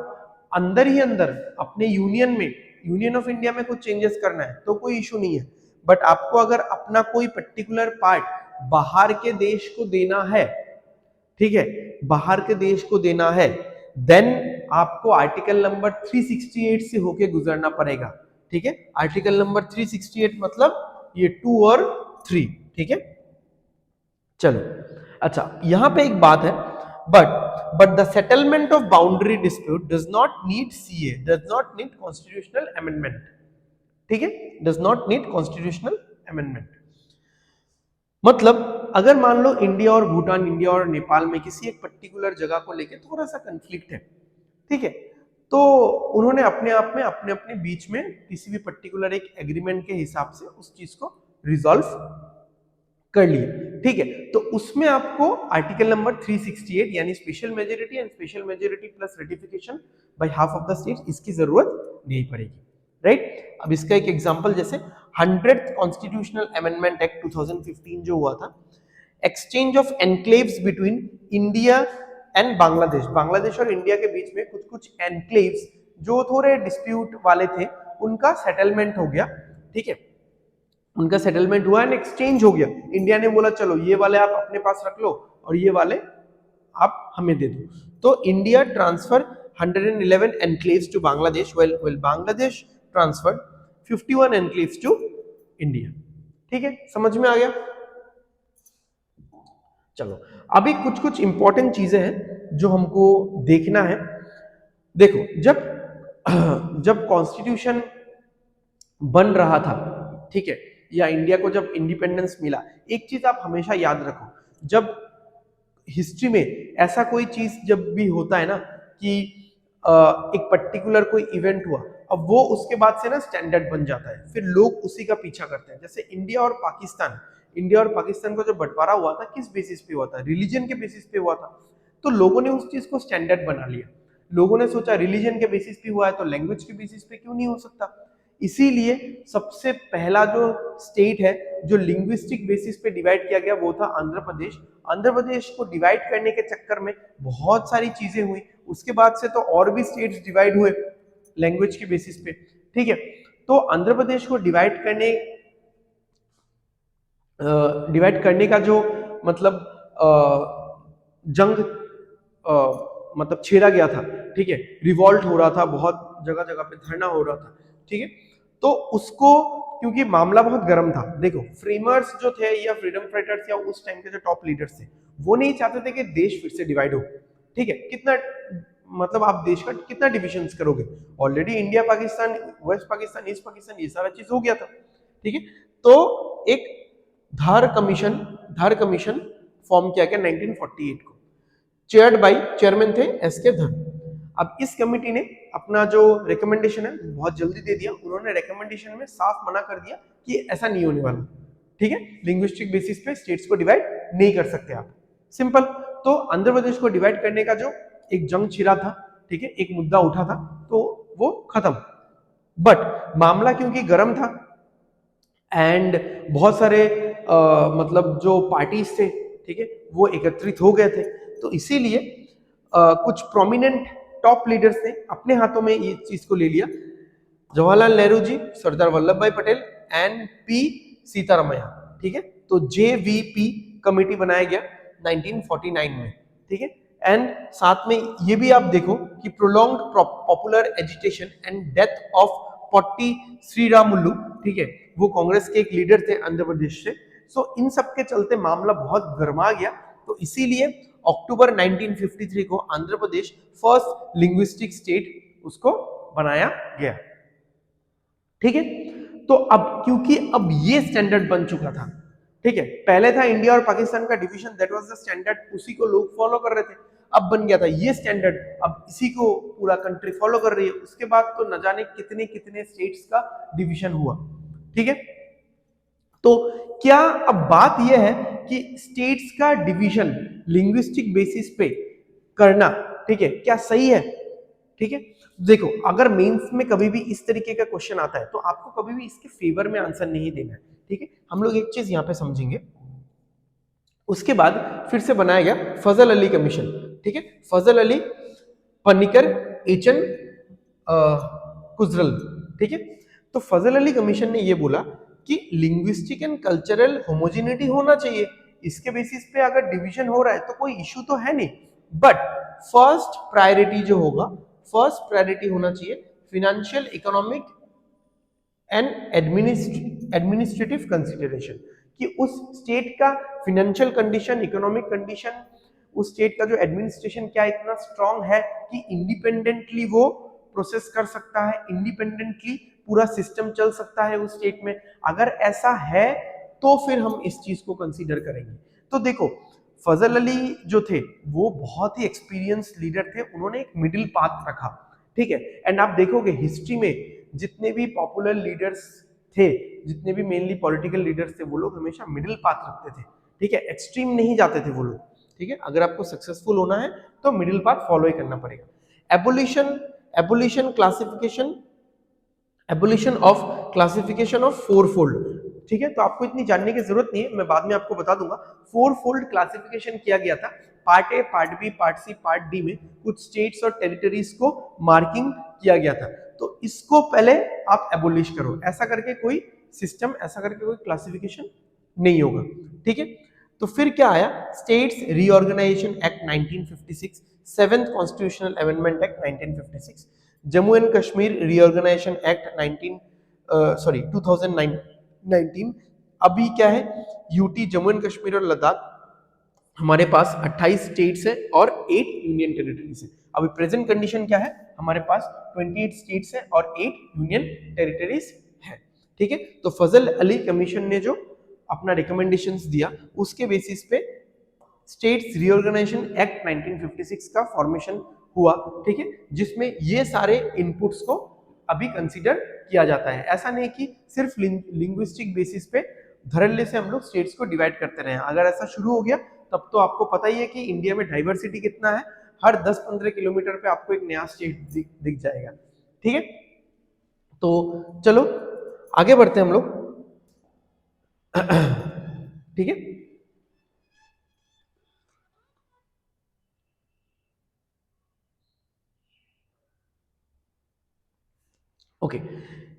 अंदर ही अंदर अपने यूनियन में, यूनियन ऑफ इंडिया में कुछ चेंजेस करना है तो कोई इशू नहीं है, बट आपको अगर अपना कोई पर्टिकुलर पार्ट बाहर के देश को देना है, ठीक है, बाहर के देश को देना है, देन आपको आर्टिकल नंबर 368 से होके गुजरना पड़ेगा, ठीक है। आर्टिकल नंबर 368 मतलब ये 2 और 3, ठीक है। चलो अच्छा, यहां पे एक बात है, but the settlement of boundary dispute does not need CA, does not need constitutional amendment, ठीक है, does not need constitutional amendment. मतलब अगर मान लो इंडिया और भूटान, इंडिया और नेपाल में किसी एक पर्टिकुलर जगह को लेके थोड़ा सा कंफ्लिक्ट है, ठीक है, तो उन्होंने अपने आप में अपने अपने बीच में किसी भी पर्टिकुलर एक एग्रीमेंट के हिसाब से उस चीज को रिजॉल्व कर लिए, ठीक है। तो उसमें आपको आर्टिकल नंबर 368 यानी special majority and special majority plus ratification by half of the state, इसकी जरूरत नहीं पड़ेगी, राइट। अब इसका एक एग्जांपल, जैसे 100th कॉन्स्टिट्यूशनल अमेंडमेंट एक्ट 2015 जो हुआ था, exchange of enclaves between India and Bangladesh, Bangladesh और इंडिया के बीच में कुछ कुछ एनक्लेव्स जो थोड़े डिस्प्यूट वाले थे उनका सेटलमेंट हो गया, ठीक है, उनका सेटलमेंट हुआ एंड एक्सचेंज हो गया। इंडिया ने बोला चलो ये वाले आप अपने पास रख लो और ये वाले आप हमें दे दो। तो India transfer 111 enclaves to Bangladesh, well Bangladesh transferred 51 enclaves to India, ठीक है, समझ में आ गया। चलो अभी कुछ कुछ इंपॉर्टेंट चीजें हैं जो हमको देखना है। देखो जब कॉन्स्टिट्यूशन बन रहा था, ठीक है, या इंडिया को जब इंडिपेंडेंस मिला, एक चीज आप हमेशा याद रखो, जब हिस्ट्री में ऐसा कोई चीज जब भी होता है ना कि एक पर्टिकुलर कोई इवेंट हुआ, अब वो उसके बाद से ना स्टैंडर्ड बन जाता है, फिर लोग उसी का पीछा करते हैं। जैसे इंडिया और पाकिस्तान का जो बंटवारा हुआ था किस बेसिस पे हुआ था? रिलीजन के बेसिस पे हुआ था। तो लोगों ने उस चीज को स्टैंडर्ड बना लिया, लोगों ने सोचा रिलीजन के बेसिस पे हुआ है तो लैंग्वेज के बेसिस पे क्यों नहीं हो सकता। इसीलिए सबसे पहला जो स्टेट है जो लिंग्विस्टिक बेसिस पे डिवाइड किया गया वो था आंध्र प्रदेश। आंध्र प्रदेश को डिवाइड करने के चक्कर में बहुत सारी चीजें हुई, उसके बाद से तो और भी स्टेट्स डिवाइड हुए लैंग्वेज के बेसिस पे, ठीक है। तो आंध्र प्रदेश को डिवाइड करने का जो मतलब जंग मतलब छेड़ा गया था, ठीक है, रिवॉल्ट हो रहा था, बहुत जगह जगह पे धरना हो रहा था, ठीक है। तो उसको क्योंकि मामला बहुत गर्म था, देखो फ्रेमर्स जो थे या फ्रीडम फाइटर्स या उस टाइम के जो टॉप लीडर्स थे वो नहीं चाहते थे कि देश फिर से डिवाइड हो, ठीक है। कितना मतलब आप देश का कितना डिविजन करोगे? Already India Pakistan, west Pakistan, east Pakistan, ये सारा चीज हो गया था, ठीक है। तो एक धार कमीशन फॉर्म किया गया 1948 को, चेयर्ड बाय चेयरमैन थे एस के धर। अब इस कमिटी ने अपना जो रिकमेंडेशन है बहुत जल्दी दे दिया। उन्होंने रिकमेंडेशन में साफ मना कर दिया कि ऐसा नहीं होने वाला, ठीक है, लिंग्विस्टिक बेसिस पे स्टेट्स को डिवाइड नहीं कर सकते आप, सिंपल। तो आंध्र प्रदेश को डिवाइड करने का जो एक जंग छिड़ा था, ठीक है, एक मुद्दा उठा था, तो वो खत्म। बट मामला क्योंकि गर्म था एंड बहुत सारे मतलब जो पार्टीज थे, ठीक है, वो एकत्रित हो गए थे, तो इसीलिए कुछ प्रोमिनेंट टॉप लीडर्स ने अपने हाथों में ये चीज को ले लिया। जवाहरलाल नेहरू जी, सरदार वल्लभ भाई पटेल एंड पी सीतारामैया, ठीक है। तो JVP कमेटी बनाया गया 1949 में, ठीक है। एंड साथ में ये भी आप देखो कि prolonged popular agitation and death of potty Sriramulu, ठीक है, वो कांग्रेस के एक लीडर थे आंध्र प्रदेश से। सो इन सब के चलते मामला बहुत गर्मा गया, तो इसीलिए अक्टूबर 1953 को Andhra Pradesh first linguistic state उसको बनाया गया, ठीक है। तो अब क्योंकि अब ये स्टैंडर्ड बन चुका था, ठीक है, पहले था इंडिया और पाकिस्तान का division, that was the standard, उसी को लोग फॉलो कर रहे थे। अब बन गया था ये स्टैंडर्ड, अब इसी को पूरा कंट्री फॉलो कर रही है। उसके बाद तो न जाने कितने कितने स्टेट्स का डिवीजन हुआ, ठीक है। तो क्या अब बात यह है कि स्टेट्स का डिवीजन लिंग्विस्टिक बेसिस पे करना, ठीक है, क्या सही है? ठीक है, देखो अगर मेंस में कभी भी इस तरीके का क्वेश्चन आता है तो आपको कभी भी इसके फेवर में आंसर नहीं देना है, ठीक है। हम लोग एक चीज यहां पे समझेंगे। उसके बाद फिर से बनाया गया फजल अली कमीशन, ठीक है, फजल अली, पन्निकर, एचएन कुजरल, ठीक है। तो फजल अली कमीशन ने ये बोला कि लिंग्विस्टिक एंड कल्चरल होमोजेनिटी होना चाहिए, इसके बेसिस पे अगर डिवीजन हो रहा है तो कोई इश्यू तो है नहीं, बट फर्स्ट प्रायोरिटी जो होगा, फर्स्ट प्रायोरिटी होना चाहिए financial, economic and administrative consideration, कि उस स्टेट का फिनेंशियल कंडीशन, इकोनॉमिक कंडीशन, उस स्टेट का जो एडमिनिस्ट्रेशन क्या इतना स्ट्रांग है कि इंडिपेंडेंटली वो प्रोसेस कर सकता है, इंडिपेंडेंटली पूरा सिस्टम चल सकता है उस स्टेट में। अगर ऐसा है तो फिर हम इस चीज को कंसीडर करेंगे। तो देखो फजल अली जो थे वो बहुत ही एक्सपीरियंस लीडर थे, उन्होंने एक मिडिल पाथ रखा, ठीक है। एंड आप देखोगे हिस्ट्री में जितने भी पॉपुलर लीडर्स थे, जितने भी मेनली पॉलिटिकल लीडर्स थे, वो लोग हमेशा मिडिल पाथ रखते थे, ठीक है, एक्सट्रीम नहीं जाते थे वो लोग, ठीक है। अगर आपको सक्सेसफुल होना है तो मिडिल पाथ फॉलो ही करना पड़ेगा। Abolition classification, abolition of classification of four fold, ठीक है। तो आपको इतनी जानने की जरूरत नहीं है, मैं बाद में आपको बता दूंगा। फोर फोल्ड क्लासिफिकेशन किया गया था, part A, part B, part C, part D में कुछ स्टेट्स और टेरिटरीज को मार्किंग किया गया था। तो इसको पहले आप एबोलिश करो, ऐसा करके कोई सिस्टम, ऐसा करके कोई क्लासिफिकेशन नहीं होगा, ठीक है। तो फिर क्या आया, states reorganisation act 1956, seventh constitutional amendment act 1956, Jammu and Kashmir reorganisation act 2019। अभी क्या है, यूटी, जम्मू एंड कश्मीर और लद्दाख, हमारे पास 28 स्टेट्स है और 8 यूनियन टेरिटरीज है। अभी प्रेजेंट कंडीशन क्या है, हमारे पास 28 स्टेट्स है और 8 यूनियन टेरिटरीज है, ठीक है। तो फजल अली कमीशन ने जो अपना रिकमेंडेशंस दिया उसके बेसिस पे स्टेट्स रीऑर्गेनाइजेशन एक्ट 1956 का फॉर्मेशन हुआ, ठीक है, जिसमें ये सारे इनपुट्स को अभी कंसीडर किया जाता है। ऐसा नहीं कि सिर्फ लिंग्विस्टिक बेसिस पे धड़ल्ले से हम लोग स्टेट्स को डिवाइड करते रहे। अगर ऐसा शुरू हो गया तब तो आपको पता ही है कि इंडिया में डाइवर्सिटी कितना है, हर 10-15 किलोमीटर पे आपको एक नया स्टेट दिख जाएगा, ठीक है। तो चलो आगे बढ़ते हैं हम लोग, ठीक है। ओके,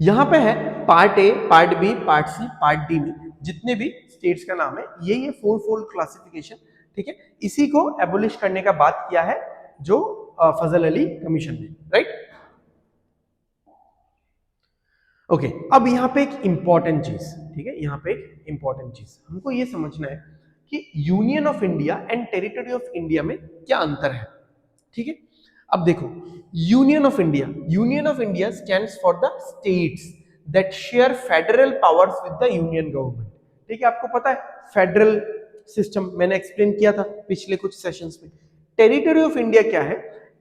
यहां पे है part A, part B, part C, part D में जितने भी स्टेट्स का नाम है, ये फोर फोल्ड क्लासिफिकेशन, ठीक है, इसी को एबोलिश करने का बात किया है जो फजल अली कमीशन ने, राइट। ओके, अब यहाँ पे एक इंपॉर्टेंट चीज, ठीक है, यहाँ पे एक इंपॉर्टेंट चीज हमको ये समझना है कि union of India and territory of India में क्या अंतर है, ठीक है। अब देखो, union of India stands for the states that share federal powers with the union government. ठीक है, आपको पता है फेडरल सिस्टम मैंने एक्सप्लेन किया था पिछले कुछ सेशंस में। टेरिटरी ऑफ इंडिया क्या है?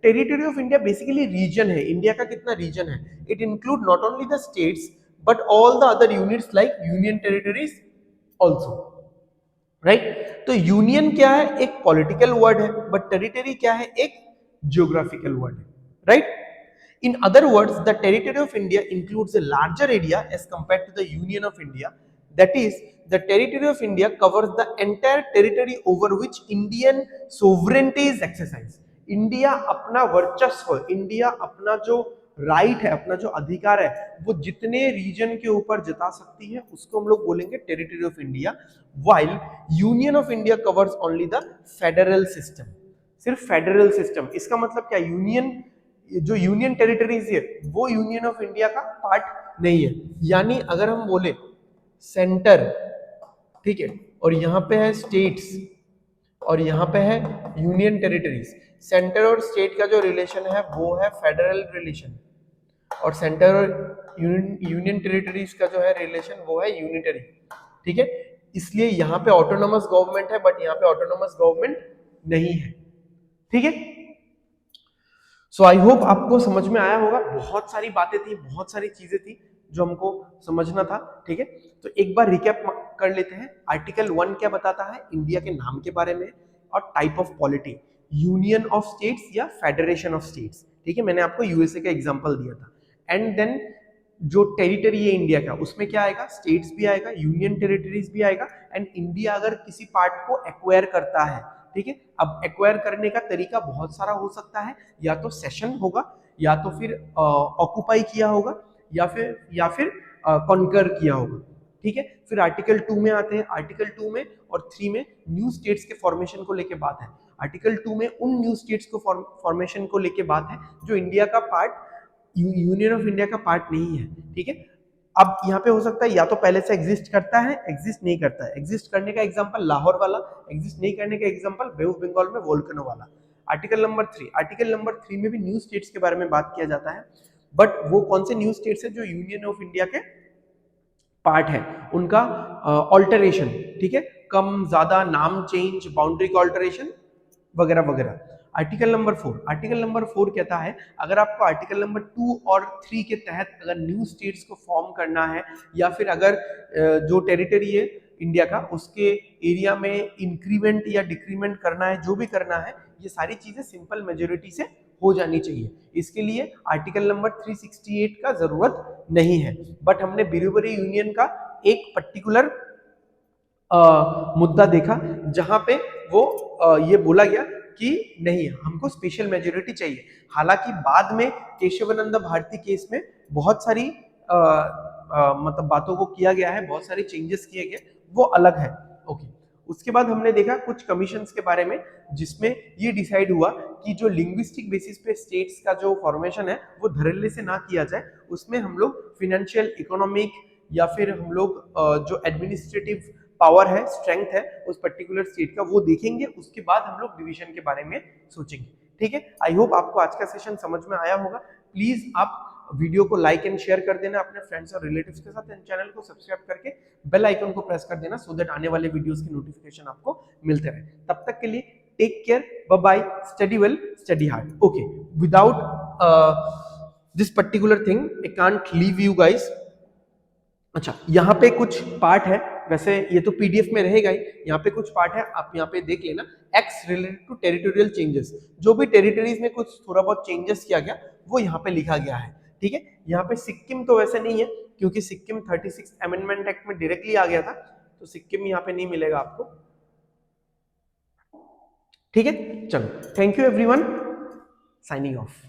Territory of India basically region है। इंडिया का कितना रीजन है? It include not only the states but all the other units like union territories also, right? तो यूनियन क्या है? एक पॉलिटिकल वर्ड है, बट टेरिटरी क्या है? एक जियोग्राफिकल वर्ड है, right? In other words, the territory of India includes a larger area as compared to the Union of India. That is, the territory of India covers the entire territory over which Indian sovereignty is exercised. India अपना वर्चस्व, इंडिया अपना जो राइट है, अपना जो अधिकार है, वो जितने रीजन के ऊपर जता सकती है उसको हम लोग बोलेंगे territory of India. While union of India covers only the federal system, सिर्फ फेडरल सिस्टम। इसका मतलब क्या? यूनियन, जो यूनियन टेरिटरीज है वो यूनियन ऑफ इंडिया का पार्ट नहीं है। यानी अगर हम बोले सेंटर, ठीक है, और यहाँ पे है स्टेट्स और यहाँ पे है यूनियन टेरिटरीज, सेंटर और स्टेट का जो रिलेशन है वो है फेडरल रिलेशन, और सेंटर और यूनियन टेरिटरीज का जो है रिलेशन वो है यूनिटरी। ठीक है, इसलिए यहाँ पे ऑटोनोमस गवर्नमेंट है बट यहाँ पे ऑटोनोमस गवर्नमेंट नहीं है। ठीक है, सो आई होप आपको समझ में आया होगा। बहुत सारी बातें थी, बहुत सारी चीजें थी जो हमको समझना था। ठीक है, तो एक बार रिकैप कर लेते हैं। आर्टिकल 1 क्या बताता है? इंडिया के नाम के बारे में और type of polity, union of states या फेडरेशन ऑफ स्टेट्स। ठीक है, मैंने आपको यूएसए का एग्जांपल दिया था। एंड देन जो टेरिटरी है इंडिया का, उसमें क्या आएगा? स्टेट्स भी आएगा, यूनियन टेरिटरीज भी आएगा। एंड इंडिया अगर किसी पार्ट को एक्वायर करता है, ठीक है, अब एक्वायर करने का तरीका बहुत सारा हो सकता है, या तो सेशन होगा, या तो फिर ऑक्युपाई किया होगा, या फिर कॉन्कर किया होगा। ठीक है, फिर आर्टिकल 2 में आते हैं। आर्टिकल 2 में और 3 में न्यू स्टेट्स के फॉर्मेशन को लेके बात है। आर्टिकल 2 में उन न्यू स्टेट्स को फॉर्मेशन को लेके बात है जो इंडिया का पार्ट, यूनियन ऑफ इंडिया का पार्ट नहीं है। ठीक है, अब यहाँ पे हो सकता है या तो पहले से एग्जिस्ट करता है, एग्जिस्ट नहीं करता है। एग्जिस्ट करने का एग्जांपल लाहौर वाला, एग्जिस्ट नहीं करने का एग्जांपल बे ऑफ बंगाल में वोल्केनो वाला। आर्टिकल नंबर 3, आर्टिकल नंबर 3 में भी न्यू स्टेट्स के बारे में बात किया जाता है, बट वो कौन से न्यू स्टेट्स है? जो यूनियन ऑफ इंडिया के पार्ट है, उनका ऑल्टरेशन, ठीक है, कम ज्यादा, नाम चेंज, बाउंड्री का ऑल्टरेशन वगैरह वगैरह। आर्टिकल नंबर 4, आर्टिकल नंबर 4 कहता है अगर आपको आर्टिकल नंबर 2 और 3 के तहत अगर न्यू स्टेट्स को फॉर्म करना है, या फिर अगर जो टेरिटरी है इंडिया का उसके एरिया में इंक्रीमेंट या डिक्रीमेंट करना है, जो भी करना है, ये सारी चीजें सिंपल मेजोरिटी से हो जानी चाहिए। इसके लिए आर्टिकल नंबर 368 का जरूरत नहीं है। बट हमने बिरूबरी यूनियन का एक पर्टिकुलर मुद्दा देखा जहां पे वो ये बोला गया कि नहीं, हमको स्पेशल मेजोरिटी चाहिए। हालांकि बाद में केशवानंद भारती केस में बहुत सारी मतलब बातों को किया गया है, बहुत सारे चेंजेस किए गए, वो अलग है। ओके, उसके बाद हमने देखा कुछ कमीशंस के बारे में जिसमें ये डिसाइड हुआ कि जो लिंग्विस्टिक बेसिस पे स्टेट्स का जो फॉर्मेशन है वो धड़ल्ले से ना किया जाए। उसमें हम लोग फिनेंशियल, इकोनॉमिक, या फिर हम लोग जो एडमिनिस्ट्रेटिव पावर है, स्ट्रेंथ है उस पर्टिकुलर स्टेट का, वो देखेंगे। उसके बाद हम लोग डिवीजन के बारे में सोचेंगे। ठीक है, आई होप आपको आज का सेशन समझ में आया होगा। प्लीज आप वीडियो को लाइक एंड शेयर कर देना अपने फ्रेंड्स और रिलेटिव्स के साथ, एंड चैनल को सब्सक्राइब करके बेल आइकन को प्रेस कर देना, सो दैट आने वाले वीडियोस की नोटिफिकेशन आपको मिलते रहे। तब तक के लिए take care, bye bye, study well, study hard. Okay, without this particular thing I can't leave you guys. अच्छा, यहाँ पे कुछ पार्ट है, वैसे ये तो पीडीएफ में रहेगा ही, यहाँ पे कुछ पार्ट है, आप यहाँ पे देख लेना। X related to territorial changes, जो भी टेरिटरीज में कुछ थोड़ा बहुत चेंजेस किया गया वो यहाँ पे लिखा गया है। ठीक है, यहाँ पे सिक्किम तो वैसे नहीं है क्योंकि सिक्किम 36 अमेंडमेंट एक्ट में डायरेक्टली आ गया था, तो सिक्किम यहाँ पे नहीं मिलेगा आपको। ठीक है, चलो, thank you everyone, signing off.